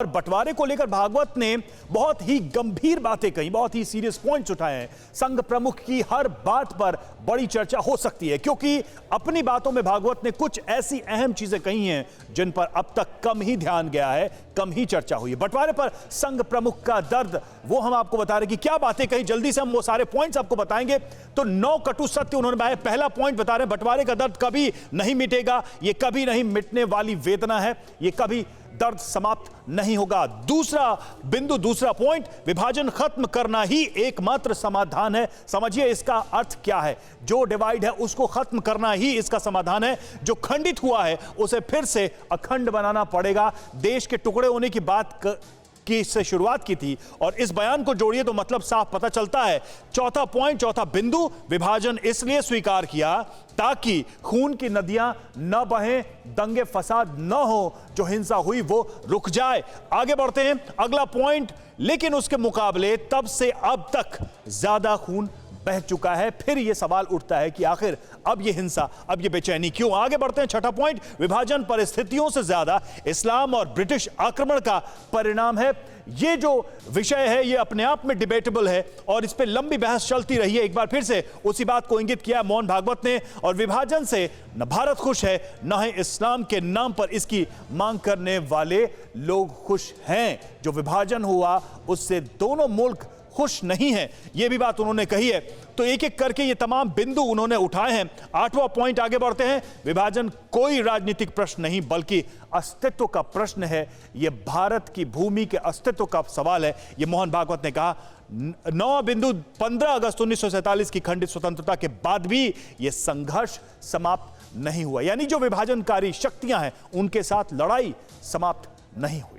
और बंटवारे को लेकर भागवत ने बहुत ही गंभीर बातें कही, बहुत ही सीरियस पॉइंट्स उठाए हैं। संघ प्रमुख की हर बात पर बड़ी चर्चा हो सकती है, क्योंकि अपनी बातों में भागवत ने कुछ ऐसी अहम चीजें कही हैं जिन पर अब तक कम ही ध्यान गया है, कम ही चर्चा हुई है। बंटवारे पर संघ प्रमुख का दर्द, वो हम आपको बता रहे कि क्या बातें कही, जल्दी से हम वो सारे पॉइंट्स आपको बताएंगे। तो 9 कटु सत्य उन्होंने बताया। पहला पॉइंट बता रहे हैं, बंटवारे का दर्द कभी नहीं मिटेगा, ये कभी नहीं मिटने वाली वेदना है, ये कभी दर्द समाप्त नहीं होगा। दूसरा बिंदु, दूसरा पॉइंट, विभाजन खत्म करना ही एकमात्र समाधान है। समझिए इसका अर्थ क्या है। जो डिवाइड है उसको खत्म करना ही इसका समाधान है। जो खंडित हुआ है उसे फिर से अखंड बनाना पड़ेगा। देश के टुकड़े होने की बात की से शुरुआत की थी और इस बयान को जोड़िए तो मतलब साफ पता चलता है। चौथा पॉइंट, चौथा बिंदु, विभाजन इसलिए स्वीकार किया ताकि खून की नदियां न बहें, दंगे फसाद न हो, जो हिंसा हुई वो रुक जाए। आगे बढ़ते हैं, अगला पॉइंट, लेकिन उसके मुकाबले तब से अब तक ज्यादा खून बह चुका है। फिर यह सवाल उठता है कि आखिर अब यह हिंसा, अब यह बेचैनी क्यों। आगे बढ़ते हैं, छठा पॉइंट, विभाजन परिस्थितियों से ज्यादा इस्लाम और ब्रिटिश आक्रमण का परिणाम है। यह जो विषय है यह अपने आप में डिबेटेबल है और इस पर लंबी बहस चलती रही है। एक बार फिर से उसी बात को इंगित किया मोहन भागवत ने, और विभाजन से न भारत खुश है न है इस्लाम के नाम पर इसकी मांग करने वाले लोग खुश हैं। जो विभाजन हुआ उससे दोनों मुल्क खुश नहीं है, यह भी बात उन्होंने कही है। तो एक एक करके ये तमाम बिंदु उन्होंने उठाए हैं। 8वां पॉइंट, आगे बढ़ते हैं, विभाजन कोई राजनीतिक प्रश्न नहीं बल्कि अस्तित्व का प्रश्न है। यह भारत की भूमि के अस्तित्व का सवाल है, यह मोहन भागवत ने कहा। 9वां बिंदु, 15 अगस्त 1947 की खंडित स्वतंत्रता के बाद भी यह संघर्ष समाप्त नहीं हुआ, यानी जो विभाजनकारी शक्तियां हैं उनके साथ लड़ाई समाप्त नहीं हुई।